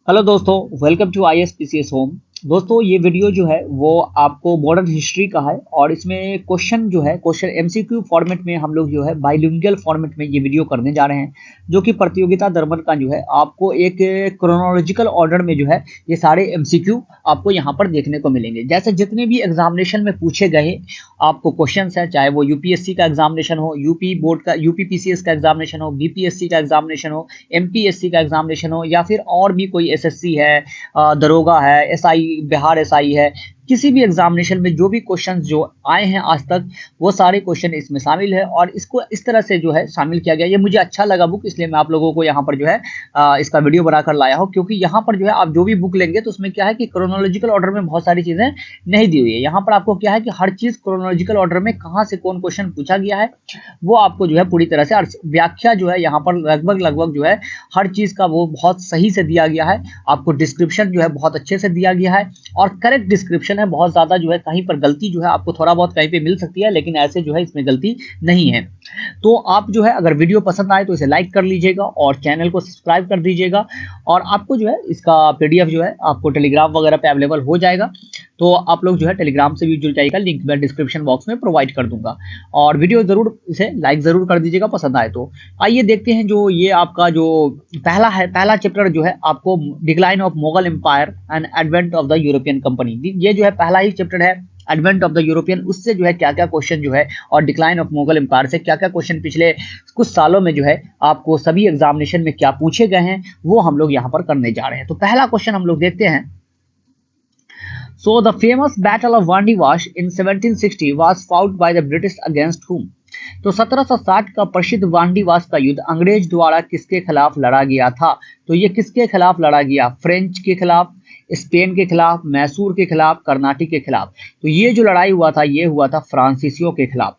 Hello दोस्तों, welcome to ISPCS home. दोस्तों, ये वीडियो जो है वो आपको मॉडर्न हिस्ट्री का है और इसमें क्वेश्चन जो है क्वेश्चन MCQ फॉर्मेट में हम लोग जो है बाइलिंगुअल फॉर्मेट में ये वीडियो करने जा रहे हैं, जो कि प्रतियोगिता दर्पण का जो है आपको एक क्रोनोलॉजिकल ऑर्डर में जो है ये सारे MCQ आपको यहाँ पर देखने को मिलेंगे। जैसे जितने भी एग्जामिनेशन में पूछे गए आपको क्वेश्चन है, चाहे वो UPSC का एग्जामिनेशन हो, यूपी बोर्ड का UPPCS का एग्जामिनेशन हो, BPSC का एग्जामिनेशन हो, MPSC का एग्जामिनेशन हो, या फिर और भी कोई SSC है, दरोगा है, SI बिहार SI है, किसी भी एग्जामिनेशन में जो भी क्वेश्चंस जो आए हैं आज तक वो सारे क्वेश्चन इसमें शामिल है और इसको इस तरह से जो है शामिल किया गया। ये मुझे अच्छा लगा बुक, इसलिए मैं आप लोगों को यहाँ पर जो है इसका वीडियो बनाकर लाया हूँ, क्योंकि यहाँ पर जो है आप जो भी बुक लेंगे तो उसमें क्या है कि क्रोनोलॉजिकल ऑर्डर में बहुत सारी चीजें नहीं दी हुई है। यहाँ पर आपको क्या है कि हर चीज क्रोनोलॉजिकल ऑर्डर में कहाँ से कौन क्वेश्चन पूछा गया है वो आपको जो है पूरी तरह से व्याख्या जो है यहाँ पर लगभग जो है हर चीज का वो बहुत सही से दिया गया है। आपको डिस्क्रिप्शन जो है बहुत अच्छे से दिया गया है और करेक्ट डिस्क्रिप्शन है। बहुत ज्यादा जो है कहीं पर गलती जो है आपको थोड़ा बहुत कहीं पे मिल सकती है, लेकिन ऐसे जो है इसमें गलती नहीं है। तो आप जो है अगर वीडियो पसंद आए तो इसे लाइक कर लीजिएगा और चैनल को सब्सक्राइब कर दीजिएगा। और आपको जो है इसका PDF जो है आपको टेलीग्राम वगैरह पे अवेलेबल हो जाएगा, तो आप लोग जो है टेलीग्राम से भी जुड़ जाइएगा, लिंक मैं डिस्क्रिप्शन बॉक्स में प्रोवाइड कर दूंगा। और वीडियो जरूर इसे लाइक जरूर कर दीजिएगा पसंद आए तो। आइए देखते हैं जो ये आपका जो पहला चैप्टर जो है आपको decline of Mughal empire and advent of the European company, ये जो है पहला ही चैप्टर है। एडवेंट ऑफ द यूरोपियन, उससे जो है क्या क्या क्वेश्चन जो है और डिक्लाइन ऑफ मुगल एम्पायर से क्या क्या क्वेश्चन पिछले कुछ सालों में जो है आपको सभी एग्जामिनेशन में क्या पूछे गए हैं वो हम लोग यहाँ पर करने जा रहे हैं। तो पहला क्वेश्चन हम लोग देखते हैं। So the famous Battle of Vandivash in 1760 was fought by the British against whom? तो 1760 का प्रसिद्ध वांडीवास का युद्ध अंग्रेज द्वारा किसके खिलाफ लड़ा गया था? तो ये किसके खिलाफ लड़ा गया? फ्रेंच के खिलाफ, स्पेन के खिलाफ, मैसूर के खिलाफ, कर्नाटक के खिलाफ। तो ये जो लड़ाई हुआ था ये हुआ था फ्रांसीसियों के खिलाफ।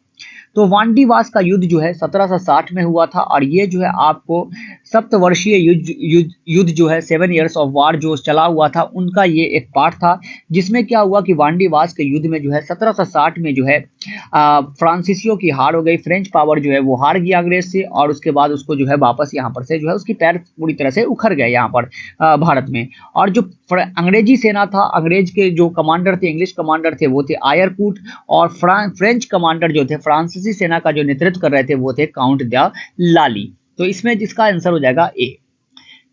तो वांडीवास का युद्ध जो है 1760 में हुआ था और ये जो है आपको सप्तवर्षीय युद्ध जो है 7 इयर्स ऑफ वार जो चला हुआ था उनका ये एक पार्ट था, जिसमें क्या हुआ कि वांडीवास के युद्ध में जो है 1760 में जो है फ्रांसीसियों की हार हो गई। फ्रेंच पावर जो है वो हार गया अंग्रेज से और उसके बाद उसको जो है वापस यहाँ पर से जो है उसकी पैर पूरी तरह से उखड़ गए यहाँ पर भारत में। और जो अंग्रेजी सेना था, अंग्रेज के जो कमांडर थे, इंग्लिश कमांडर थे वो थे आयरकूट, और फ्रेंच कमांडर जो थे फ्रांसीसी सेना का जो नेतृत्व कर रहे थे वो थे काउंट द लाली। तो इसमें जिसका आंसर हो जाएगा ए।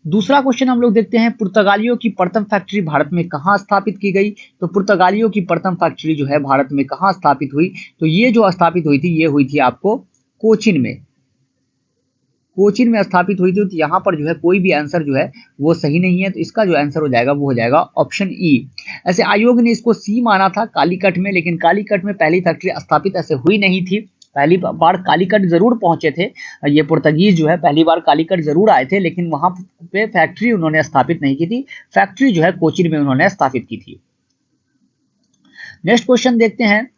दूसरा क्वेश्चन हम लोग देखते हैं, पुर्तगालियों की प्रथम फैक्ट्री भारत में कहां स्थापित की गई? तो पुर्तगालियों की प्रथम फैक्ट्री जो है भारत में कहां स्थापित हुई? तो ये जो स्थापित हुई थी ये हुई थी आपको कोचिन में। कोचिन में स्थापित हुई थी। तो यहाँ पर जो है कोई भी आंसर जो है वो सही नहीं है, तो इसका जो आंसर हो जाएगा वो हो जाएगा ऑप्शन ई। ऐसे आयोग ने इसको सी माना था कालीकट में, लेकिन कालीकट में पहली फैक्ट्री स्थापित ऐसे हुई नहीं थी। पहली बार कालीकट जरूर पहुंचे थे ये पुर्तगीज जो है, पहली बार कालीकट जरूर आए थे, लेकिन वहां पे फैक्ट्री उन्होंने स्थापित नहीं की थी। फैक्ट्री जो है कोचिन में उन्होंने स्थापित की थी। नेक्स्ट क्वेश्चन देखते हैं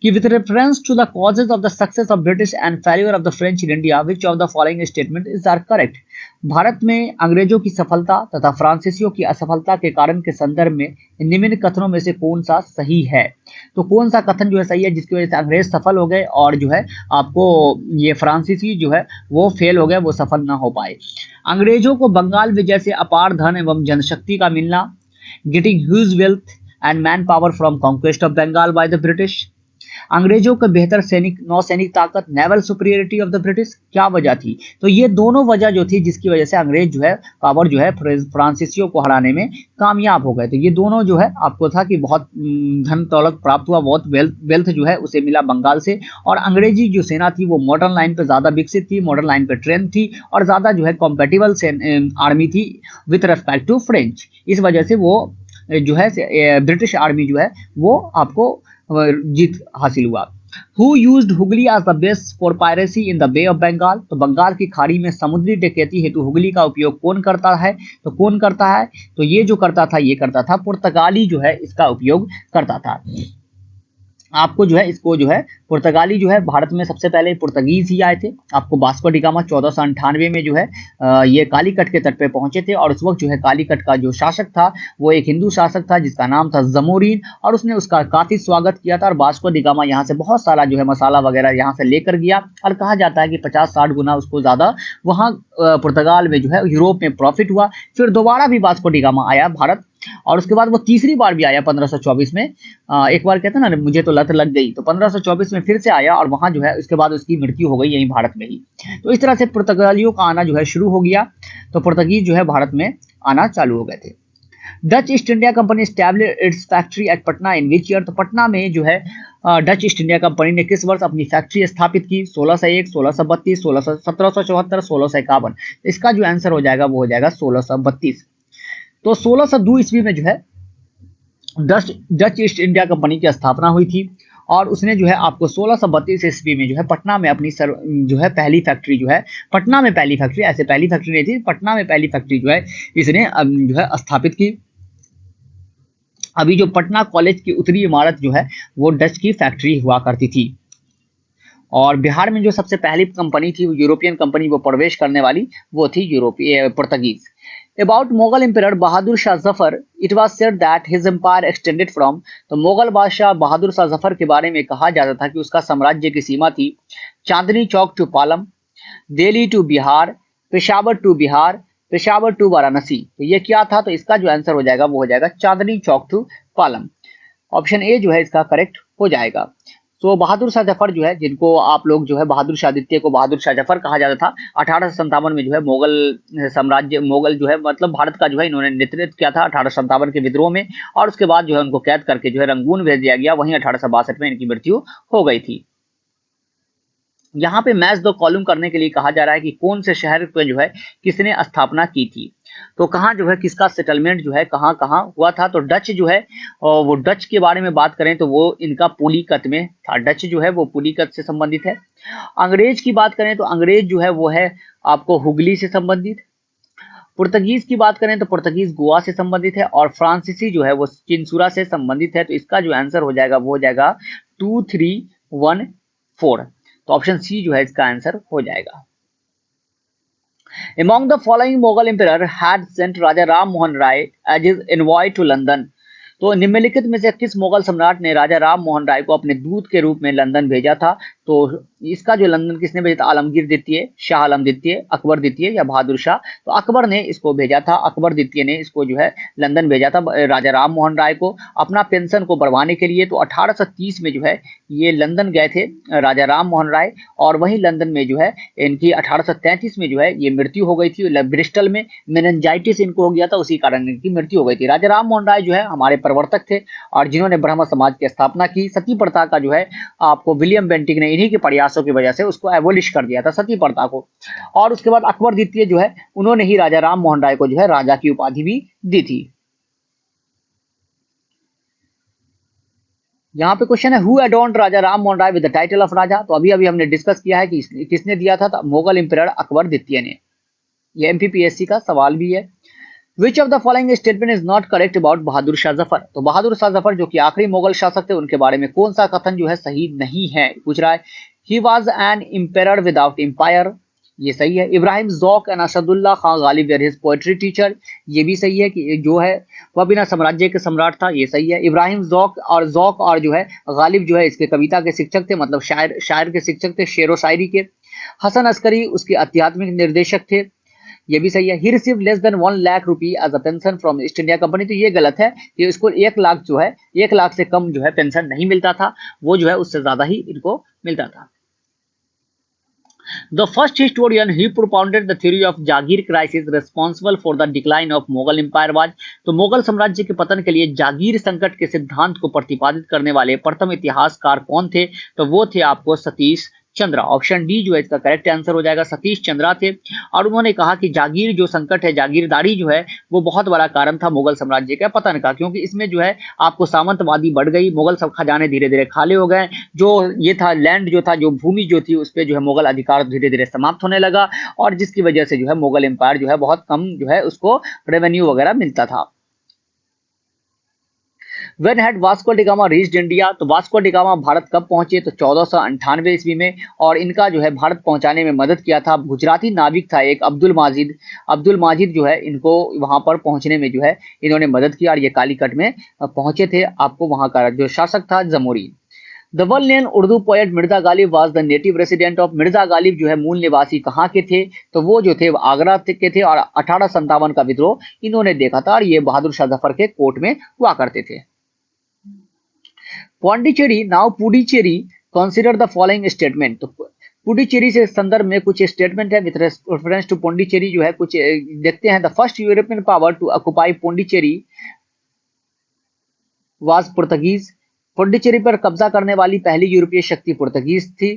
कि with reference to the causes of the success of British and failure of the French in India, which of the following statement is are correct? Bharat में अंग्रेजों की सफलता तथा फ्रांसीसियों की असफलता के कारण के संदर्भ में निम्न कथनों में से कौन सा सही है? तो कौन सा कथन जो है सही है जिसकी वजह से अंग्रेज सफल हो गए और जो है आपको ये फ्रांसीसी जो है वो फेल हो गए, वो सफल ना हो पाए? अंग्रेजों को बंगाल विजय से अपार धन एवं जनशक्ति का मिलना, getting huge wealth and manpower from conquest of Bengal by the British, अंग्रेजों को बेहतर नौसैनिक ताकत, naval superiority of the British, क्या वजह थी? तो ये दोनों वजह जो थी जिसकी वजह से अंग्रेज जो है पावर जो है फ्रांसीसियों को हराने में कामयाब हो गए। तो ये दोनों जो है आपको था कि बहुत धन दौलत प्राप्त हुआ, बहुत वेल्थ जो है उसे मिला बंगाल से, और अंग्रेजी जो सेना थी वो मॉडर्न लाइन पे ज्यादा विकसित थी, मॉडर्न लाइन पे ट्रेन थी और ज्यादा जो है कॉम्पेटिबल आर्मी थी विथ रेस्पेक्ट टू फ्रेंच। इस वजह से वो जो है ब्रिटिश आर्मी जो है वो आपको जीत हासिल हुआ। Who used Hooghly as the base for piracy in the Bay of Bengal? तो बंगाल की खाड़ी में समुद्री डकैती हेतु हुगली का उपयोग कौन करता है? तो कौन करता है? तो ये जो करता था ये करता था पुर्तगाली जो है इसका उपयोग करता था। आपको जो है इसको जो है पुर्तगाली जो है भारत में सबसे पहले पुर्तगीज ही आए थे। आपको वास्को डी गामा 1498 में जो है ये कालीकट के तट पे पहुंचे थे और उस वक्त जो है कालीकट का जो शासक था वो एक हिंदू शासक था जिसका नाम था जमोरीन, और उसने उसका काफी स्वागत किया था और वास्को डी गामा यहाँ से बहुत सारा जो है मसाला वगैरह यहाँ से लेकर गया और कहा जाता है कि 50-60 गुना उसको ज्यादा वहाँ पुर्तगाल में जो है यूरोप में प्रॉफिट हुआ। फिर दोबारा भी वास्को डी गामा आया भारत और उसके बाद वो तीसरी बार भी आया 1524 में। एक बार कहते हैं ना मुझे तो लत लग गई, तो 1524 में फिर से आया और वहां जो है उसके बाद उसकी मृत्यु हो गई यहीं भारत में ही। तो इस तरह से पुर्तगालियों का आना जो है शुरू हो गया, तो पुर्तगीज जो है भारत में आना चालू हो गए थे। Dutch east India company established it's factory eight Patna in which year, तो पटना में जो है डच ईस्ट इंडिया कंपनी ने किस वर्ष अपनी फैक्ट्री स्थापित की? 1601, 1632, 1774, 1651। इसका जो आंसर हो जाएगा वो हो जाएगा 1632। तो 1602 ईस्वी में जो है डच ईस्ट इंडिया कंपनी की स्थापना हुई थी और उसने जो है आपको 1632 ईस्वी में जो है पटना में अपनी जो है पहली फैक्ट्री जो है, पटना में पहली फैक्ट्री, ऐसे पहली फैक्ट्री नहीं थी, पटना में पहली फैक्ट्री जो है इसने जो है स्थापित की। अभी जो पटना कॉलेज की उत्तरी इमारत जो है वो डच की फैक्ट्री हुआ करती थी। और बिहार में जो सबसे पहली कंपनी थी वो यूरोपियन कंपनी वो प्रवेश करने वाली वो थी यूरोपीय Portuguese. About Mughal Emperor Bahadur Shah Zafar, it was said that his empire extended from, तो मुगल बादशाह बहादुर शाह जफर के बारे में कहा जाता था कि उसका साम्राज्य की सीमा थी Chandni Chowk to Palam, Delhi to Bihar, Peshawar to Bihar, Peshawar to Varanasi. तो ये क्या था? तो इसका जो आंसर हो जाएगा वो हो जाएगा चांदनी Chowk to Palam. Option A जो है इसका करेक्ट हो जाएगा। तो बहादुर शाह जफर जो है, जिनको आप लोग जो है बहादुर शाह द्वितीय को बहादुर शाह जफर कहा जाता था, 1857 में जो है मुगल साम्राज्य, मुगल जो है मतलब भारत का जो है इन्होंने नेतृत्व किया था 1857 के विद्रोह में, और उसके बाद जो है उनको कैद करके जो है रंगून भेज दिया गया, वहीं 1862 में इनकी मृत्यु हो गई थी। यहाँ पे मैच द कॉलम करने के लिए कहा जा रहा है कि कौन से शहर पे जो है किसने स्थापना की थी, तो कहाँ जो है किसका सेटलमेंट जो है कहाँ कहाँ हुआ था। तो डच जो है वो डच के बारे में बात करें तो वो इनका पुलिकत में था, डच जो है वो पुलिकत से संबंधित है। अंग्रेज की बात करें तो अंग्रेज जो है वो है आपको हुगली से संबंधित। पुर्तगीज की बात करें तो पुर्तगीज गोवा से संबंधित है और फ्रांसीसी जो है वो चिंसुरा से संबंधित है। तो इसका जो आंसर हो जाएगा वो हो जाएगा 2314। तो ऑप्शन सी जो है इसका आंसर हो जाएगा। Among the following Mughal emperor had sent Raja Ram Mohan Rai as his envoy to London, तो निम्नलिखित में से किस मुगल सम्राट ने राजा राम मोहन राय को अपने दूत के रूप में लंदन भेजा था? तो इसका जो लंदन किसने भेजा था? आलमगीर द्वितीय, शाह आलम द्वितीय, अकबर द्वितीय या बहादुर शाह? तो अकबर ने इसको भेजा था, अकबर द्वितीय ने इसको जो है लंदन भेजा था राजा राम मोहन राय को अपना पेंशन को बढ़वाने के लिए। तो 1830 में जो है ये लंदन गए थे राजा राम मोहन राय, और वहीं लंदन में जो है इनकी 1833 में जो है ये मृत्यु हो गई थी। ब्रिस्टल में मेनिंजाइटिस इनको हो गया था, उसी कारण इनकी मृत्यु हो गई थी। राजा राम मोहन राय जो है हमारे प्रवर्तक थे और जिन्होंने ब्राह्मण समाज की स्थापना की। सती प्रथा का जो है आपको विलियम बेंटिंग ने इन्हीं के प्रयासों की वजह से उसको एबोलिश कर दिया था, सती प्रथा को। और उसके बाद अकबर द्वितीय जो है उन्होंने ही राजा राम मोहन राय को जो है राजा की उपाधि भी दी थी। यहाँ पे क्वेश्चन है who adorned Raja Ram Mohan Roy with the title of Raja, तो अभी अभी हमने डिस्कस किया है कि किसने दिया था, मुगल इंपीरियर अकबर द्वितीय ने। ये एमपीपीएससी का सवाल भी है। Which of the following statement is not correct about Bahadur Shah Zafar, तो बहादुर शाह जफर जो कि आखिरी मुगल शासक थे उनके बारे में कौन सा कथन जो है सही नहीं है, पूछ रहा है। He was an emperor without empire, ये सही है। Ibrahim Zauq and Asadullah Khan Ghalib were his poetry teacher, ये भी सही है कि जो है वह बिना साम्राज्य के सम्राट था, ये सही है। इब्राहिम ज़ौक और जो है गालिब जो है इसके कविता के शिक्षक थे, मतलब शायर के शिक्षक थे, शेरो शायरी के। हसन अस्करी उसके आध्यात्मिक निर्देशक थे, ये भी सही है। He receive less than 1 lakh rupee as a pension from East India Company, तो ये गलत है कि इसको 1 लाख जो है 1 लाख से कम जो है पेंशन नहीं मिलता था, वो जो है उससे ज्यादा ही इनको मिलता था। The first historian he propounded the theory of Jagir crisis responsible for the decline of Mughal empire was, तो मुगल साम्राज्य के पतन के लिए जागीर संकट के सिद्धांत को प्रतिपादित करने वाले प्रथम इतिहासकार कौन थे? तो वो थे आपको सतीश चंद्रा। ऑप्शन डी जो है इसका करेक्ट आंसर हो जाएगा, सतीश चंद्रा थे। और उन्होंने कहा कि जागीर जो संकट है, जागीरदारी जो है वो बहुत बड़ा कारण था मुगल साम्राज्य के पतन का, क्योंकि इसमें जो है आपको सामंतवादी बढ़ गई, मुगल सब खजाने धीरे धीरे खाली हो गए, जो ये था लैंड जो था, जो भूमि जो थी उस पर जो है मुगल अधिकार धीरे धीरे समाप्त होने लगा, और जिसकी वजह से जो है मुगल एम्पायर जो है बहुत कम जो है उसको रेवेन्यू वगैरह मिलता था। When had Vasco da gamma reached India, तो वास्को डी गामा भारत कब पहुंचे, तो 1498 ईस्वी में। और इनका जो है भारत पहुंचाने में मदद किया था गुजराती नाविक था एक अब्दुल माजिद जो है इनको वहां पर पहुंचने में जो है इन्होंने मदद की और ये कालीकट में पहुंचे थे। आपको वहां का जो शासक था जमोरी। The well known Urdu poet Mirza Ghalib was the native resident of, Mirza Ghalib जो है मूल निवासी कहाँ के थे, तो वो जो थे आगरा के थे और 1857 का विद्रोह इन्होंने देखा था और ये बहादुर शाह जफर के कोर्ट में हुआ करते थे। Pondicherry now Puducherry consider the following statement, तो पुडुचेरी से संदर्भ में कुछ स्टेटमेंट है विद रेफरेंस टू पौंडीचेरी जो है कुछ देखते हैं। The first European power to occupy Pondicherry was Portuguese, Puducherry पर कब्जा करने वाली पहली यूरोपीय शक्ति पुर्तगीज थी।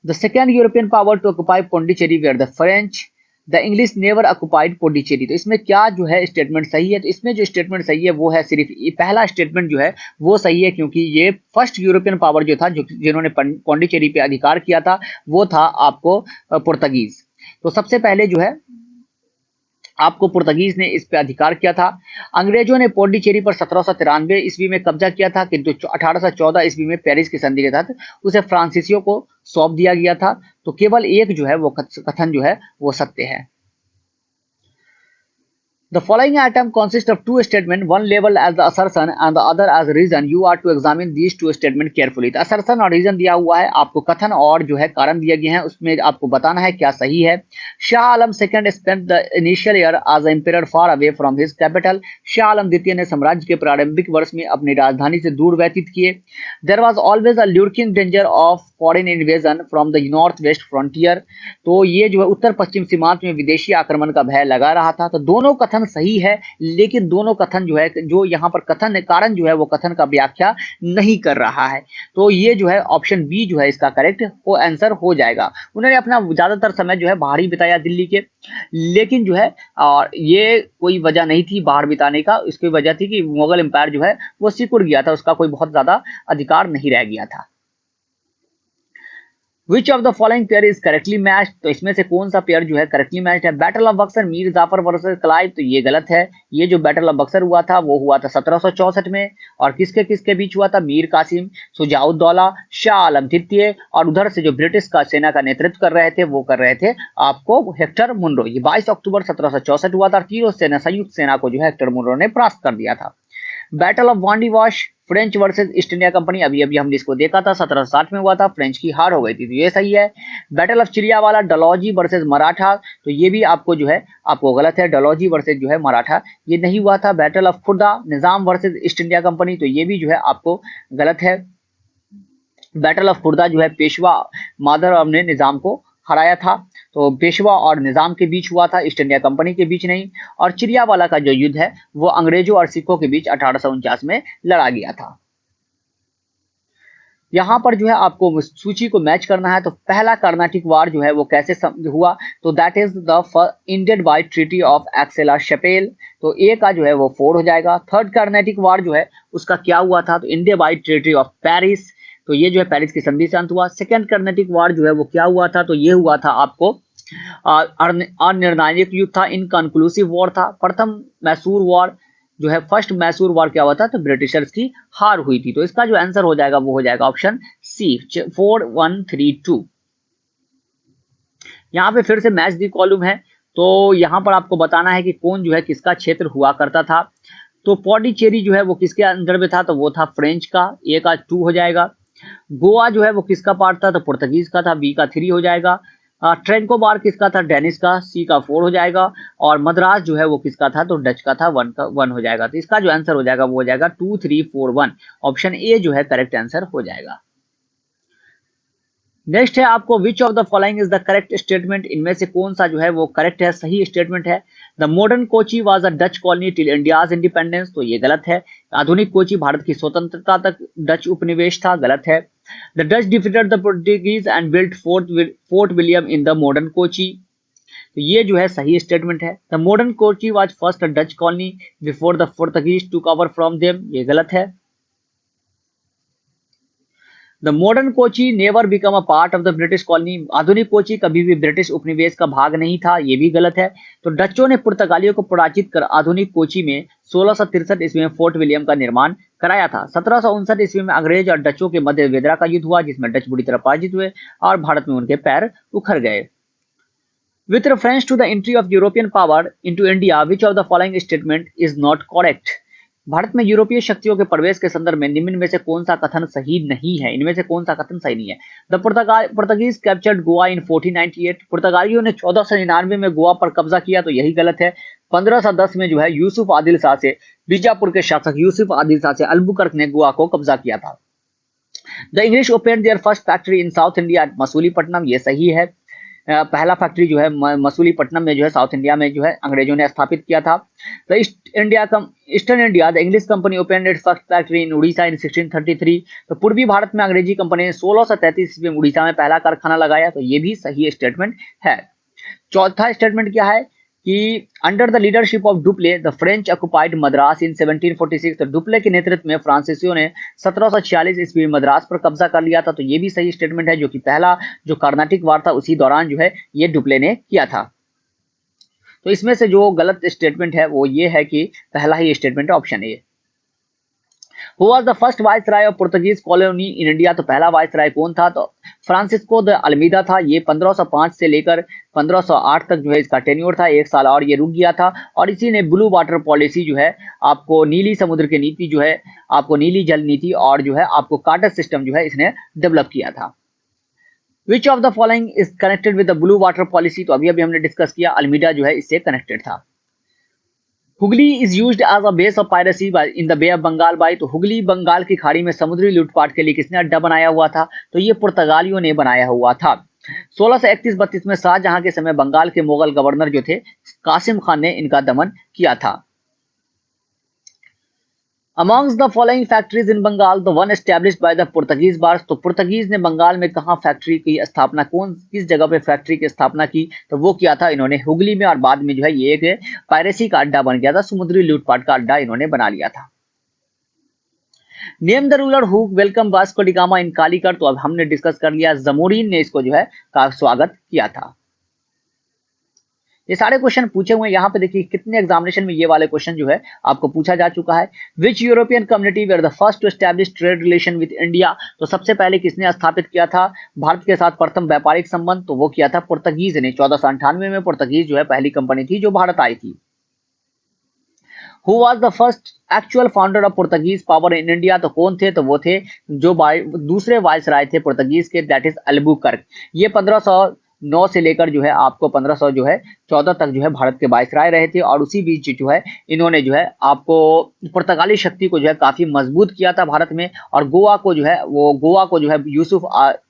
The second European power to occupy Pondicherry were the French, the English never occupied Pondicherry. तो इसमें क्या जो है स्टेटमेंट सही है, तो इसमें जो स्टेटमेंट सही है वो है सिर्फ ये पहला स्टेटमेंट जो है वो सही है, क्योंकि ये फर्स्ट यूरोपियन पावर जो था जिन्होंने पौंडीचेरी पे अधिकार किया था वो था आपको पुर्तगीज। तो सबसे पहले जो है आपको पुर्तगीज ने इस पे अधिकार किया था। अंग्रेजों ने पौंडीचेरी पर 1793 ईस्वी में कब्जा किया था, किंतु 1814 ईस्वी में पेरिस की संधि के तहत उसे फ्रांसीसियों को सौंप दिया गया था। तो केवल एक जो है वो कथन जो है वो सत्य है। The following item consists of two statements, one labeled as the assertion and the other as reason. You are to examine these two statements carefully. तो assertion और reason दिया हुआ है, आपको कथन और जो है कारण दिया गया है, उसमें आपको बताना है क्या सही है। Shah Alam second spent the initial year as an emperor far away from his capital. Shah Alam द्वितीय ने साम्राज्य के प्रारंभिक वर्ष में अपनी राजधानी से दूर व्यतीत किए। There was always a lurking danger of foreign invasion from the northwest frontier. तो ये जो है उत्तर पश्चिम सीमांत में विदेशी आक्रमण का भय लगा रहा था। तो दोनों कथन सही है, लेकिन दोनों कथन जो है जो यहाँ पर कथन कारण जो है वो कथन का व्याख्या नहीं कर रहा है। तो ये जो है ऑप्शन बी जो है इसका करेक्ट वो आंसर हो जाएगा। उन्होंने अपना ज्यादातर समय जो है बाहर ही बिताया दिल्ली के, लेकिन जो है और ये कोई वजह नहीं थी बाहर बिताने का, इसकी वजह थी कि मुगल एम्पायर जो है वो सिकुड़ गया था, उसका कोई बहुत ज्यादा अधिकार नहीं रह गया था। Which of the following pair is correctly matched? तो इसमें से कौन सा पेयर जो है करेक्टली मैच्ड है। Battle of Buxar Mir Jafar versus Clive, तो ये गलत है। ये जो बैटल ऑफ बक्सर हुआ था वो हुआ था 1764 में, और किसके किसके बीच हुआ था, मीर कासिम, शुजाउद्दौला, शाह आलम द्वितीय, और उधर से जो ब्रिटिश का सेना का नेतृत्व कर रहे थे वो कर रहे थे आपको हेक्टर मुनरो। ये 22 अक्टूबर 1764 हुआ था और तीनों सेना संयुक्त सेना को जो है हेक्टर मुनरो ने परास्त कर दिया था। Battle of Wandiwash French versus East India Company, अभी अभी हमने इसको देखा था 1760 में हुआ था, फ्रेंच की हार हो गई थी, तो ये सही है। Battle of Chillianwala Dalhousie versus Maratha, तो ये भी आपको जो है आपको गलत है, डलहौजी वर्सेस जो है मराठा ये नहीं हुआ था। Battle of Khurda Nizam versus East India Company, तो ये भी जो है आपको गलत है। बैटल ऑफ खुर्दा जो है पेशवा माधवराव ने निजाम को हराया था, तो पेशवा और निजाम के बीच हुआ था, ईस्ट इंडिया कंपनी के बीच नहीं। और चिड़ियावाला का जो युद्ध है वो अंग्रेजों और सिखों के बीच 1849 में लड़ा गया था। यहाँ पर जो है आपको सूची को मैच करना है। तो पहला कर्नाटिक वार जो है वो कैसे हुआ, तो that is the ended by treaty of Aix-la-Chapelle, तो ए का जो है वो 4 हो जाएगा। थर्ड कर्नाटिक वार जो है उसका क्या हुआ था, तो ended by treaty of Paris, तो ये जो है पेरिस की संधि से अंत हुआ। सेकेंड कर्नाटिक वार जो है वो क्या हुआ था, तो ये हुआ था आपको अनिर्णायक युद्ध था, इनकंक्लूसिव वॉर था। प्रथम मैसूर वॉर जो है फर्स्ट मैसूर वॉर क्या हुआ था, तो ब्रिटिशर्स की हार हुई थी। तो इसका जो आंसर हो जाएगा वो हो जाएगा ऑप्शन सी 4132। यहाँ पे फिर से मैच दी कॉलम है, तो यहाँ पर आपको बताना है कि कौन जो है किसका क्षेत्र हुआ करता था। तो पौंडीचेरी जो है वो किसके अंदर में था, तो वो था फ्रेंच का, ए का 2 हो जाएगा। गोवा जो है वो किसका पार्ट था, तो पुर्तगीज का था, बी का 3 हो जाएगा। ट्रेंकोबार किसका था, डेनिस का, सी का 4 हो जाएगा। और मद्रास जो है वो किसका था, तो डच का था, 1 हो जाएगा। तो इसका जो आंसर हो जाएगा वो हो जाएगा 2 3 4 1, ऑप्शन ए जो है करेक्ट आंसर हो जाएगा। नेक्स्ट है आपको विच of the following is the correct statement, इनमें से कौन सा जो है वो करेक्ट है, सही स्टेटमेंट है। The modern Kochi was a Dutch colony till India's independence, तो ये गलत है। आधुनिक कोची भारत की स्वतंत्रता तक डच उपनिवेश था, गलत है। The Dutch defeated the Portuguese and built fort William in the modern Kochi, तो ये जो है सही स्टेटमेंट है। The modern Kochi was first Dutch colony before the Portuguese took over from them, ये गलत है। The modern Kochi never become a part of the British colony. आधुनिक कोची कभी भी ब्रिटिश उपनिवेश का भाग नहीं था, ये भी गलत है। तो डच्चों ने पुर्तगालियों को पराजित कर आधुनिक कोची में 1663 ईस्वी में फोर्ट विलियम का निर्माण कराया था। 1759 ईस्वी में अंग्रेज और डच्चों के मध्य वेदरा का युद्ध हुआ, जिसमें डच बुरी तरह पराजित हुए और भारत में उनके पैर उखड़ गए। With reference to the entry of European power into India, which of the following statement is not correct? Bharat में यूरोपीय शक्तियों के प्रवेश के संदर्भ में निम्न में से कौन सा कथन सही नहीं है? इनमें से कौन सा कथन सही नहीं है? द पुर्तगीज कैप्चर्ड गोवा इन 1498। पुर्तगालियों ने 1499 में गोवा पर कब्जा किया, तो यही गलत है। 1510 में जो है यूसुफ आदिल शाह से, बीजापुर के शासक यूसुफ आदिल शाह से अल्बुकर्क ने गोवा को कब्जा किया था। The English open there first factory in south India at Masulipatnam, ये सही है। पहला फैक्ट्री जो है मसूलीपट्टनम में जो है साउथ इंडिया में जो है अंग्रेजों ने स्थापित किया था। The eastern India the English company open its first factory in Orissa in 1633। तो पूर्वी भारत में अंग्रेजी कंपनी ने 1633 में उड़ीसा में पहला कारखाना लगाया, तो ये भी सही स्टेटमेंट है। चौथा स्टेटमेंट क्या है कि under the leadership of Dupleix the French occupied Madras in 1746। तो डुप्ले के नेतृत्व में फ्रांसीसियों ने 1746 ईस्वी में मद्रास पर कब्जा कर लिया था, तो ये भी सही स्टेटमेंट है, जो कि पहला जो कर्नाटिक वार था उसी दौरान जो है ये डुप्ले ने किया था। तो इसमें से जो गलत स्टेटमेंट है वो ये है कि पहला ही स्टेटमेंट है, option A. Who was the first viceroy of Portuguese colony in India? तो पहला वाइसराय कौन था? तो फ्रांसिस्को द अल्मीदा था। ये 1505 से लेकर 1508 तक जो है इसका टेन्योर था, 1 साल और ये रुक गया था। और इसी ने ब्लू वाटर पॉलिसी जो है, आपको नीली समुद्र की नीति जो है, आपको नीली जल नीति और जो है आपको कार्टर सिस्टम जो है इसने डेवलप किया था। Which of the following is connected with the blue water policy? तो अभी हमने डिस्कस किया, अल्मीडा जो है इससे कनेक्टेड था। Hooghly is used as a base of piracy in the Bay of Bengal by. तो हुगली बंगाल की खाड़ी में समुद्री लूटपाट के लिए किसने अड्डा बनाया हुआ था? तो ये पुर्तगालियों ने बनाया हुआ था। 1631-32 में शाहजहां के समय बंगाल के मुगल गवर्नर जो थे कासिम खान ने इनका दमन किया था। Amongst the following factories in Bengal, the one established by the Portuguese bars। तो पुर्तगीज ने बंगाल में कहाँ फैक्ट्री की स्थापना, किस जगह पे फैक्ट्री की स्थापना की? तो वो किया था इन्होंने हुगली में, और बाद में जो है ये एक पायरेसी का अड्डा बन गया था, समुद्री लूटपाट का अड्डा इन्होंने बना लिया था। Name the ruler who welcome Vasco da Gama in Calicut. तो अब हमने डिस्कस कर लिया, जमोरीन ने इसको जो है का स्वागत किया था। ये सारे क्वेश्चन पूछे हुए हैं। यहाँ पे देखिए कितने एग्जामिनेशन में ये वाले क्वेश्चन जो है आपको पूछा जा चुका है। Which European community were the first to establish trade relation with India. तो सबसे पहले किसने स्थापित किया था भारत के साथ प्रथम व्यापारिक संबंध? तो वो किया था पुर्तगीज ने। 1498 में पुर्तगीज जो है पहली कंपनी थी जो भारत आई थी। Who was the first actual founder of Portuguese power in India? तो कौन थे? तो वो थे जो दूसरे वाइसराय थे पुर्तगीज के, दैट इज अल्बुकर्क। ये 1509 से लेकर जो है आपको 1514 तक जो है भारत के वाइसराय रहे थे, और उसी बीच जो है इन्होंने जो है आपको पुर्तगाली शक्ति को जो है काफी मजबूत किया था भारत में, और गोवा को जो है यूसुफ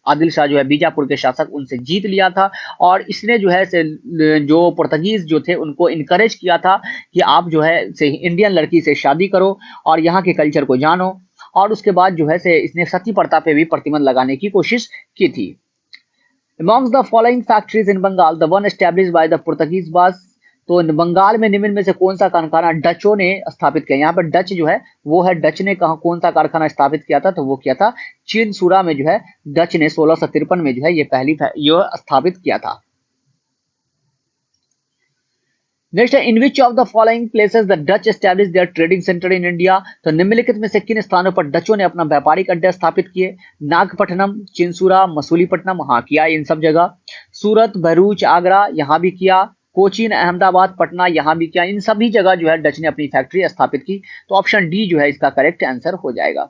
आदिल शाह जो है बीजापुर के शासक, उनसे जीत लिया था। और इसने जो है जो पुर्तगीज जो थे उनको इनकरेज किया था कि आप जो है इंडियन लड़की से शादी करो और यहाँ के कल्चर को जानो, और उसके बाद जो है इसने सती प्रथा पे भी प्रतिबंध लगाने की कोशिश की थी। Amongst the following factories in Bengal, the one established by the Portuguese was। तो बंगाल में निम्न में से कौन सा कारखाना डचों ने स्थापित किया? यहाँ पर डच जो है वो है, डच ने कौन सा कारखाना स्थापित किया था? तो वो किया था चिनसुरा में जो है डच ने 1653 में जो है ये पहली स्थापित किया था। नेक्स्ट है, in which of the following places the Dutch establish their trading centre in India. तो निम्नलिखित में से किन स्थानों पर डचों ने अपना व्यापारिक अड्डा स्थापित किए? नागपट्टनम, चिंसुरा, मसूलीपट्टनम, हाँ किया इन सब जगह। सूरत, भरूच, आगरा, यहाँ भी किया। कोचीन, अहमदाबाद, पटना, यहाँ भी किया। इन सभी जगह जो है डच ने अपनी फैक्ट्री स्थापित की। तो ऑप्शन डी जो है इसका करेक्ट आंसर हो जाएगा।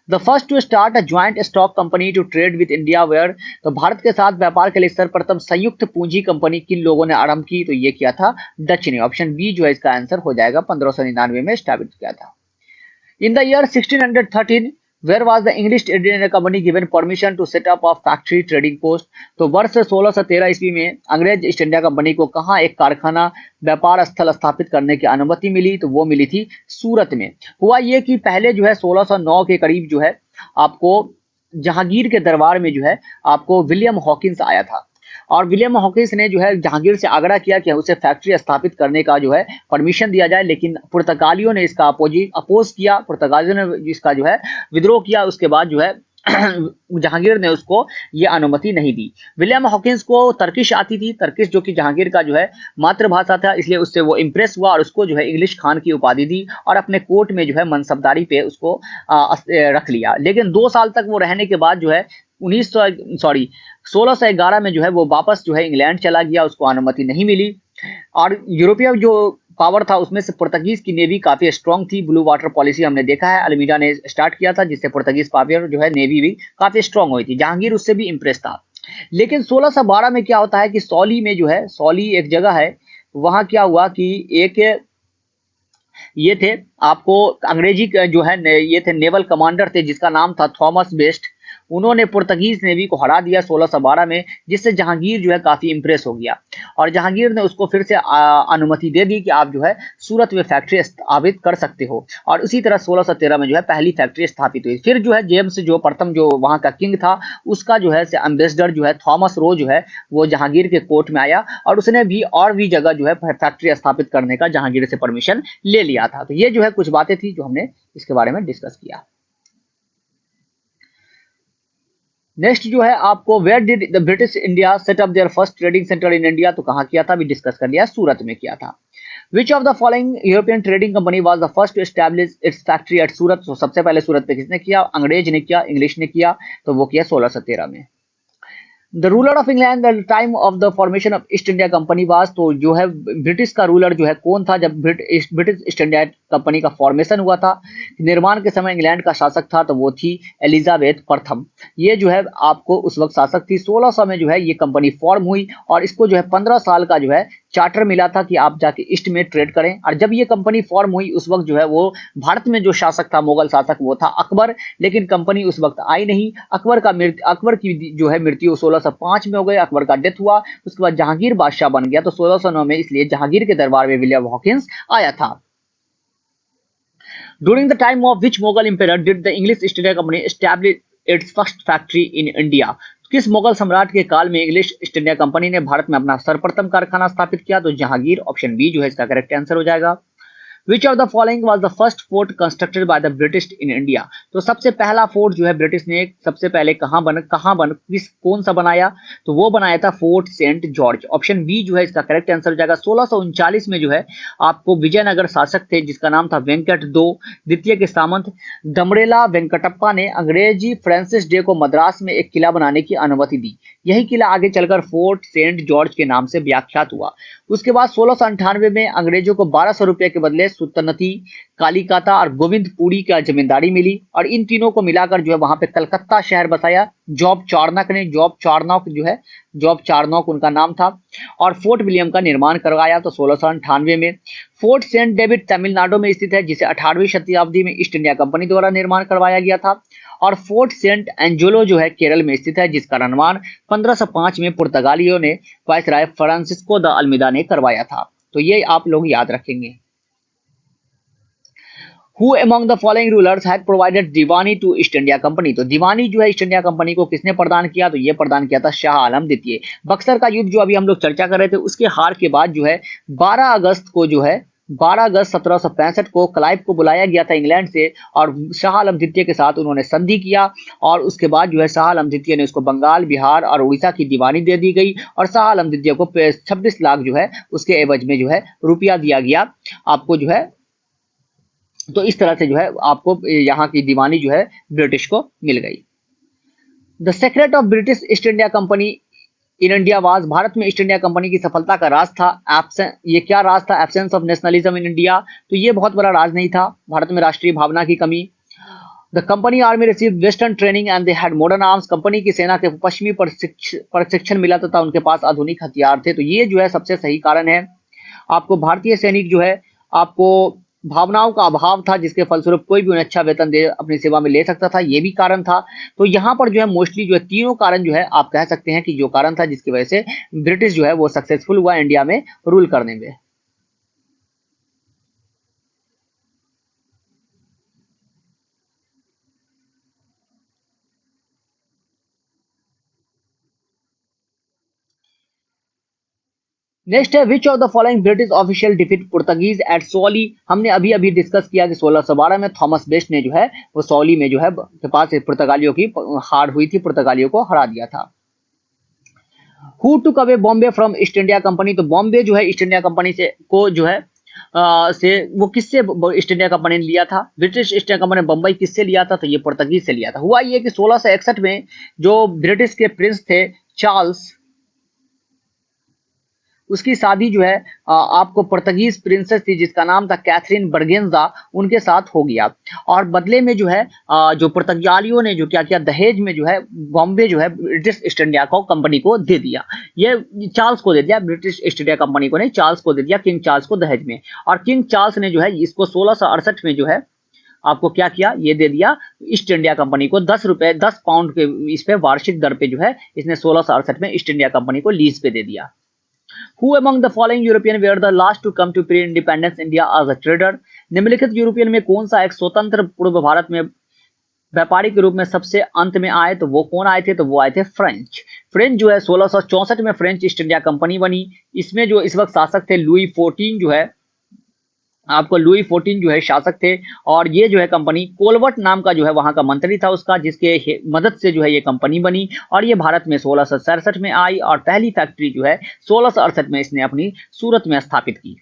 The first to start a joint stock company to trade with India were. तो भारत के साथ व्यापार के लिए सर्वप्रथम संयुक्त पूंजी कंपनी किन लोगों ने आरंभ की? तो ये किया था डच ने। ऑप्शन बी जो है इसका आंसर हो जाएगा, 1599 में स्टैब्लिश किया था। In the year 1613 were was the English Indian company given permission to set up of factory trading post. तो वर्ष 1613 ईस्वी में अंग्रेज ईस्ट इंडिया कंपनी को कहाँ एक कारखाना व्यापार स्थल स्थापित करने की अनुमति मिली? तो वो मिली थी सूरत में। हुआ ये कि पहले जो है 1609 के करीब जो है आपको जहांगीर के दरबार में जो है आपको विलियम हॉकिंस आया था, और विलियम हॉकिंस ने जो है जहांगीर से आग्रह किया कि उसे फैक्ट्री स्थापित करने का जो है परमिशन दिया जाए, लेकिन पुर्तगालियों ने इसका अपोज किया। पुर्तगालियों ने इसका जो है विद्रोह किया। उसके बाद जो है जहांगीर ने उसको ये अनुमति नहीं दी। विलियम हॉकिंस को तर्किश आती थी, तर्किश जो कि जहांगीर का जो है मातृभाषा था, इसलिए उससे वो इम्प्रेस हुआ और उसको जो है इंग्लिश खान की उपाधि दी और अपने कोर्ट में जो है मनसबदारी पे उसको रख लिया। लेकिन 2 साल तक वो रहने के बाद जो है 1611 में जो है वो वापस जो है इंग्लैंड चला गया, उसको अनुमति नहीं मिली। और यूरोपीय जो पावर था उसमें से पुर्तगीज की नेवी काफी स्ट्रांग थी। ब्लू वाटर पॉलिसी हमने देखा है, अल्मीडा ने स्टार्ट किया था, जिससे पुर्तगीज पावर जो है नेवी भी काफी स्ट्रांग हुई थी। जहांगीर उससे भी इंप्रेस था। लेकिन 1612 में क्या होता है कि सौली में जो है, सौली एक जगह है, वहां क्या हुआ कि एक ये थे आपको अंग्रेजी जो है ये थे नेवल कमांडर थे जिसका नाम था थॉमस बेस्ट। उन्होंने पुर्तगीज नेवी को हरा दिया 1612 में, जिससे जहांगीर जो है काफी इंप्रेस हो गया और जहांगीर ने उसको फिर से अनुमति दे दी कि आप जो है सूरत में फैक्ट्री स्थापित कर सकते हो। और उसी तरह 1613 में जो है पहली फैक्ट्री स्थापित हुई। फिर जो है जेम्स जो प्रथम जो वहां का किंग था, उसका जो है एम्बेसडर जो है थॉमस रो जो है वो जहांगीर के कोर्ट में आया और उसने भी और भी जगह जो है फैक्ट्री स्थापित करने का जहांगीर से परमिशन ले लिया था। तो ये जो है कुछ बातें थी जो हमने इसके बारे में डिस्कस किया। नेक्स्ट जो है आपको where did the British India set up their first trading centre in India, तो कहां किया था अभी डिस्कस कर लिया, सूरत में किया था। Which of the following European trading company was the first to establish its factory at Surat, तो सबसे पहले सूरत पे किसने किया, अंग्रेज ने किया, इंग्लिश ने किया, तो वो किया 1613 में। The ruler of England the time of the formation of east India Company was, तो जो है ब्रिटिश का रूलर जो है कौन था जब ब्रिटिश ईस्ट इंडिया कंपनी का फॉर्मेशन हुआ था, निर्माण के समय इंग्लैंड का शासक था तो वो थी एलिजाबेथ प्रथम। ये जो है आपको उस वक्त शासक थी। 1600 में जो है ये कंपनी फॉर्म हुई और इसको जो है 15 साल का जो है चार्टर मिला था कि आप जाके ईस्ट में ट्रेड करें। और जब ये कंपनी फॉर्म हुई उस वक्त जो है वो भारत में जो शासक था, मुगल शासक, वो था अकबर, लेकिन कंपनी उस वक्त आई नहीं। अकबर की जो है मृत्यु 1605 में हो गई, अकबर का डेथ हुआ, उसके बाद जहांगीर बादशाह बन गया तो 1609 में इसलिए जहांगीर के दरबार में विलियम हॉकिंस आया था। During the time of which Mughal emperor did the English East India Company establish its first factory in India? किस मुगल सम्राट के काल में इंग्लिश ईस्ट इंडिया कंपनी ने भारत में अपना सर्वप्रथम कारखाना स्थापित किया, तो जहांगीर, ऑप्शन बी जो है इसका करेक्ट आंसर हो जाएगा। विच of the following was the first fort constructed by the British in India, तो सबसे पहला फोर्ट जो है ब्रिटिश ने सबसे पहले कौन सा बनाया, तो वो बनाया था Fort Saint George, option B जो है इसका करेक्ट आंसर हो जाएगा। 1639 में जो है आपको विजयनगर शासक थे जिसका नाम था वेंकट दो द्वितीय के सामंत दमड़ेला वेंकटप्पा ने अंग्रेजी फ्रांसिस डे को मद्रास में एक किला बनाने की अनुमति दी। यही किला आगे चलकर फोर्ट सेंट जॉर्ज के नाम से व्याख्यात हुआ। उसके बाद 1698 में अंग्रेजों को 1200 रुपए के बदले सुल्तनती, कालीकाता और गोविंदपुरी का जमींदारी मिली और इन तीनों को मिलाकर जो है वहां पे कलकत्ता शहर बसाया। जॉब चार्नॉक उनका नाम था और फोर्ट विलियम का निर्माण करवाया तो 1698 में। फोर्ट सेंट डेविड तमिलनाडु में स्थित है जिसे 18वीं शताब्दी में ईस्ट इंडिया कंपनी द्वारा निर्माण करवाया गया था। और फोर्ट सेंट एंजेलो जो है केरल में स्थित है जिसका निर्माण 1505 में पुर्तगालियों ने वायसराय फ्रांसिस्को द अल्मीदा ने करवाया था। तो ये आप लोग याद रखेंगे। Who among the following rulers had provided Deewani to east India Company, तो दीवानी जो है ईस्ट इंडिया कंपनी को किसने प्रदान किया, तो ये प्रदान किया था शाह आलम द्वितीय। बक्सर का युद्ध जो अभी हम लोग चर्चा कर रहे थे उसके हार के बाद जो है 12 अगस्त को जो है 12 अगस्त 1765 को क्लाइव को बुलाया गया था इंग्लैंड से और शाह आलम द्वितीय के साथ उन्होंने संधि किया और उसके बाद जो है शाह आलम द्वितीय ने उसको बंगाल, बिहार और उड़ीसा की दीवानी दे दी गई और शाह आलम द्वितीय को 26 लाख जो है उसके एवज में जो है रुपया दिया गया आपको जो है। तो इस तरह से जो है आपको यहाँ की दीवानी जो है ब्रिटिश को मिल गई। The secret of British East India Company in India was, Bharat में ईस्ट इंडिया कंपनी की सफलता का राज था ये क्या राज था, absence of nationalism in India, तो ये बहुत बड़ा राज नहीं था, भारत में राष्ट्रीय भावना की कमी। The company army received western training and they had modern arms, company की सेना के पश्चिमी प्रशिक्षण मिला तथा उनके पास आधुनिक हथियार थे, तो ये जो है सबसे सही कारण है। आपको भारतीय सैनिक जो है आपको भावनाओं का अभाव था जिसके फलस्वरूप कोई भी उन्हें अच्छा वेतन दे अपनी सेवा में ले सकता था, ये भी कारण था। तो यहाँ पर जो है मोस्टली जो है तीनों कारण जो है आप कह सकते हैं कि जो कारण था जिसकी वजह से ब्रिटिश जो है वो सक्सेसफुल हुआ इंडिया में रूल करने में। नेक्स्ट है which of the following British official defeat Portuguese at Swally. हमने अभी अभी डिस्कस किया कि 1612 में थॉमस बेस्ट ने जो है वो सोली में जो है के पास पुर्तगालियों की हार हुई थी, पुर्तगालियों को हरा दिया था। Who took away Bombay from East India Company. तो बॉम्बे जो है ईस्ट इंडिया कंपनी से को जो है से वो किससे ईस्ट इंडिया कंपनी ने लिया था? ब्रिटिश ईस्ट इंडिया कंपनी ने बम्बई किससे लिया था? तो ये पुर्तगीज से लिया था। हुआ ये कि 1661 में जो ब्रिटिश के प्रिंस थे चार्ल्स, उसकी शादी जो है आपको पुर्तगीज प्रिंसेस थी जिसका नाम था कैथरीन बर्गेंजा, उनके साथ हो गया। और बदले में जो है जो पुर्तगालियों ने जो क्या किया, दहेज में जो है बॉम्बे जो है ब्रिटिश ईस्ट इंडिया को कंपनी को दे दिया। ये चार्ल्स को दे दिया, ब्रिटिश ईस्ट इंडिया कंपनी को नहीं, चार्ल्स को दे दिया, किंग चार्ल्स को दहेज में। और किंग चार्ल्स ने जो है इसको 1668 में जो है आपको क्या किया, ये दे दिया ईस्ट इंडिया कंपनी को 10 पाउंड के इस पे वार्षिक दर पे जो है इसने 1668 में ईस्ट इंडिया कंपनी को लीज पे दे दिया। Who among the following European were the last to come to pre-independence India as a trader? निम्नलिखित यूरोपियन में कौन सा एक स्वतंत्र पूर्व भारत में व्यापारी के रूप में सबसे अंत में आए? तो वो कौन आए थे? तो वो आए थे फ्रेंच। फ्रेंच जो है 1664 में फ्रेंच ईस्ट इंडिया कंपनी बनी। इसमें जो इस वक्त शासक थे लुई 14 जो है आपको लुई 14 जो है शासक थे। और ये जो है कंपनी कोलवर्ट नाम का जो है वहां का मंत्री था उसका, जिसके मदद से जो है ये कंपनी बनी। और ये भारत में 1667 में आई और पहली फैक्ट्री जो है 1668 में इसने अपनी सूरत में स्थापित की।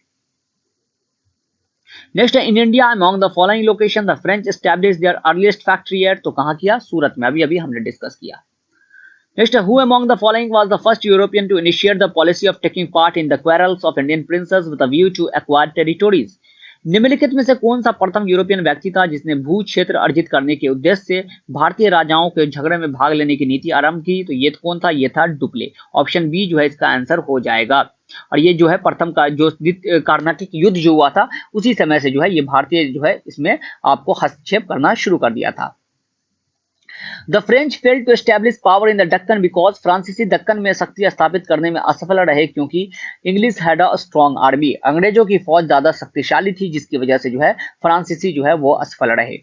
नेक्स्ट है in India among the following location the French established their earliest factory at. तो कहां किया? सूरत में, अभी अभी हमने डिस्कस किया। नेक्स्ट है who among the following was the first European to initiate the policy of taking part in the quarrels of Indian princes with a view to acquire territories. निम्नलिखित में से कौन सा प्रथम यूरोपियन व्यक्ति था जिसने भू क्षेत्र अर्जित करने के उद्देश्य से भारतीय राजाओं के झगड़े में भाग लेने की नीति आरंभ की? तो ये कौन था? ये था डुप्ले। ऑप्शन बी जो है इसका आंसर हो जाएगा। और ये जो है प्रथम का जो कार्नाटिक युद्ध जो हुआ था उसी समय से जो है ये भारतीय जो है इसमें आपको हस्तक्षेप करना शुरू कर दिया था। The French failed to establish power in the Deccan because फ्रांसीसी दक्कन में शक्ति स्थापित करने में असफल रहे क्योंकि English had a strong army. अंग्रेजों की फौज ज्यादा शक्तिशाली थी जिसकी वजह से जो है फ्रांसीसी जो है वो असफल रहे।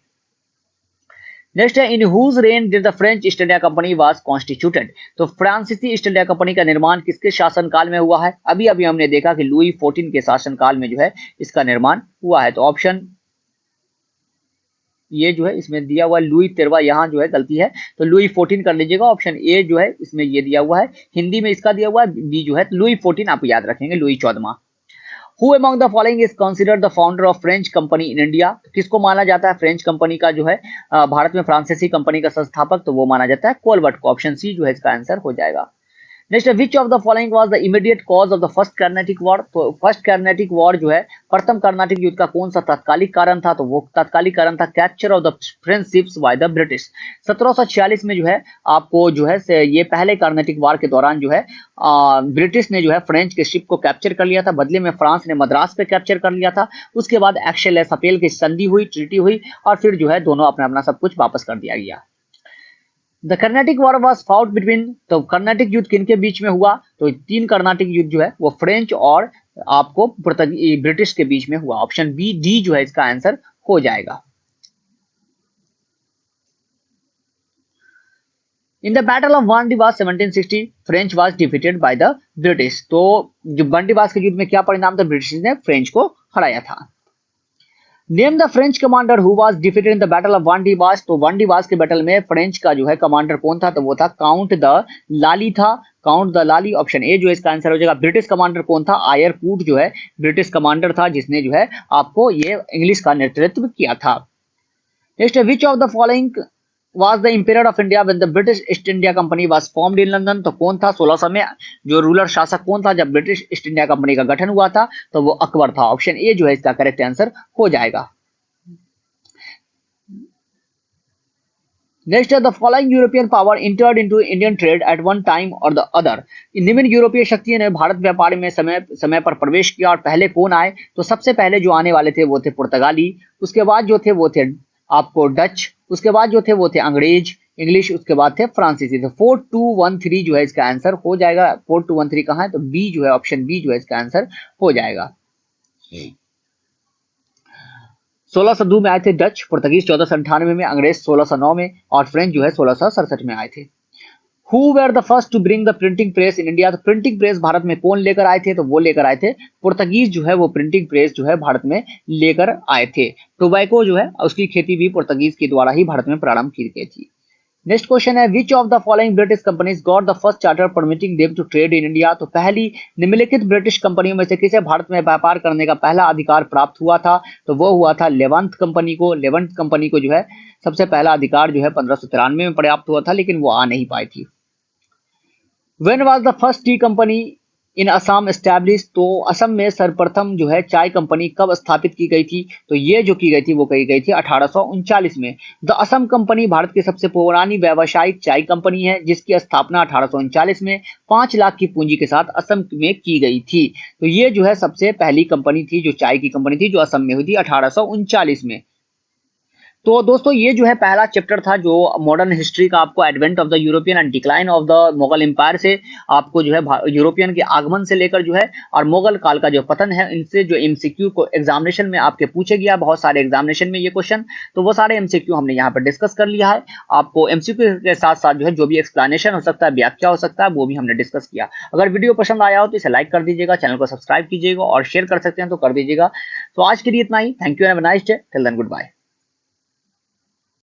नेक्स्ट है in whose reign did the French East India Company was constituted. तो फ्रांसीसी ईस्ट इंडिया कंपनी का निर्माण किसके शासनकाल में हुआ है? अभी अभी हमने देखा कि लुई 14 के शासनकाल में जो है इसका निर्माण हुआ है। तो ऑप्शन ये जो है इसमें दिया हुआ लुई 13, यहाँ जो है गलती है तो लुई 14 कर लीजिएगा। ऑप्शन ए जो है इसमें ये दिया हुआ है, हिंदी में इसका दिया हुआ है बी जो है लुई 14 आप याद रखेंगे, Louis 14। Who among the following is considered the founder of French company in India. किसको माना जाता है फ्रेंच कंपनी का जो है भारत में फ्रांसीसी कंपनी का संस्थापक? तो वो माना जाता है कोलवर्ट को। ऑप्शन सी जो है इसका आंसर हो जाएगा। Next which of the following was the immediate cause of the first Carnatic war. तो फर्स्ट कर्नाटिक वॉर जो है प्रथम कर्नाटिक युद्ध का कौन सा तात्कालिक कारण था? तो वो तात्कालिक कारण था capture of the French ships bye the British. 1746 में जो है आपको जो है ये पहले कर्नाटिक वॉर के दौरान जो है ब्रिटिश ने जो है फ्रेंच के शिप को कैप्चर कर लिया था, बदले में फ्रांस ने मद्रास पे कैप्चर कर लिया था। उसके बाद एक्सेल सपेल की संधि हुई, ट्रीटी हुई और फिर जो है दोनों अपना अपना सब कुछ वापस कर दिया गया। The Carnatic war was fought between. तो कर्नाटिक युद्ध किनके बीच में हुआ? तो 3 कर्नाटिक युद्ध जो है वो फ्रेंच और आपको ब्रिटिश के बीच में हुआ। ऑप्शन बी डी जो है इसका आंसर हो जाएगा। In the battle of Wandiwash 1760 French was defeated by the British. तो जो वांडीवास के युद्ध में क्या परिणाम था? ब्रिटिश ने फ्रेंच को हराया था। Name the French commander who was defeated in the battle of Wandiwash. तो वांडीवास के बैटल में फ्रेंच का जो है कमांडर कौन था? तो वो था काउंट द लाली था, count the Lali. Option A जो है इसका आंसर हो जाएगा। ब्रिटिश कमांडर कौन था? आयर कूट जो है ब्रिटिश कमांडर था जिसने जो है आपको ये इंग्लिश का नेतृत्व किया था। Next which of the following was the emperor of India when the British East India Company was formed in London। तो कौन था 1600 में जो रूलर शासक कौन था जब ब्रिटिश ईस्ट इंडिया कंपनी का गठन हुआ था? तो वो अकबर था। ऑप्शन ए जो है इसका करेक्ट आंसर हो जाएगा। Next the following European power entered into Indian trade at one time और द अदर। निम्न यूरोपीय शक्तियों ने भारत व्यापार में समय पर प्रवेश किया और पहले कौन आए? तो सबसे पहले जो आने वाले थे वो थे पुर्तगाली, उसके बाद जो थे वो थे आपको डच, उसके बाद जो थे वो थे अंग्रेज इंग्लिश, उसके बाद थे फ्रांसीसी। तो 4213 जो है इसका आंसर हो जाएगा। 4213 कहाँ है? तो बी जो है ऑप्शन बी जो है इसका आंसर हो जाएगा। 1602 में आए थे डच, पुर्तगीज 1498 में, अंग्रेज 1609 में और फ्रेंच जो है 1667 में आए थे। Who were the first to bring the printing press in India. तो प्रिंटिंग प्रेस भारत में कौन लेकर आए थे, तो वो लेकर आए थे पुर्तगीज जो है वो प्रिंटिंग प्रेस जो है भारत में लेकर आए थे। टोबैको जो है उसकी खेती भी पुर्तगीज के द्वारा ही भारत में प्रारंभ की गई थी। नेक्स्ट क्वेश्चन है which of the following British companies got the first charter permitting them to trade in India. तो पहली निम्नलिखित ब्रिटिश कंपनियों में से किसे भारत में व्यापार करने का पहला अधिकार प्राप्त हुआ था, तो वो हुआ था लेवंत कंपनी को। लेवंत कंपनी को जो है सबसे पहला अधिकार जो है 1593 में प्राप्त हुआ था, लेकिन वो आ नहीं पाई थी। When was the first tea company in Assam established? तो असम में सर्वप्रथम जो है चाय कंपनी कब स्थापित की गई थी, तो ये जो की गई थी वो की गई थी 1839 में। द असम कंपनी भारत की सबसे पुरानी व्यावसायिक चाय कंपनी है, जिसकी स्थापना 1839 में 5 लाख की पूंजी के साथ असम में की गई थी। तो ये जो है सबसे पहली कंपनी थी जो चाय की कंपनी थी, जो असम में हुई थी 1839 में। तो दोस्तों ये जो है पहला चैप्टर था जो मॉडर्न हिस्ट्री का आपको advent of the European and decline of the Mughal empire से आपको जो है यूरोपियन के आगमन से लेकर जो है और मुगल काल का जो पतन है, इनसे जो एमसीक्यू को एग्जामिनेशन में आपके पूछे गया, बहुत सारे एग्जामिनेशन में ये क्वेश्चन, तो वो सारे एमसीक्यू हमने यहाँ पर डिस्कस कर लिया है। आपको एमसीक्यू के साथ साथ जो है जो भी एक्सप्लेनेशन हो सकता है, व्याख्या हो सकता है, वो भी हमने डिस्कस किया। अगर वीडियो पसंद आया हो तो इसे लाइक कर दीजिएगा, चैनल को सब्सक्राइब कीजिएगा और शेयर कर सकते हैं तो कर दीजिएगा। तो आज के लिए इतना ही। Thank you and have a nice day. Till then good bye.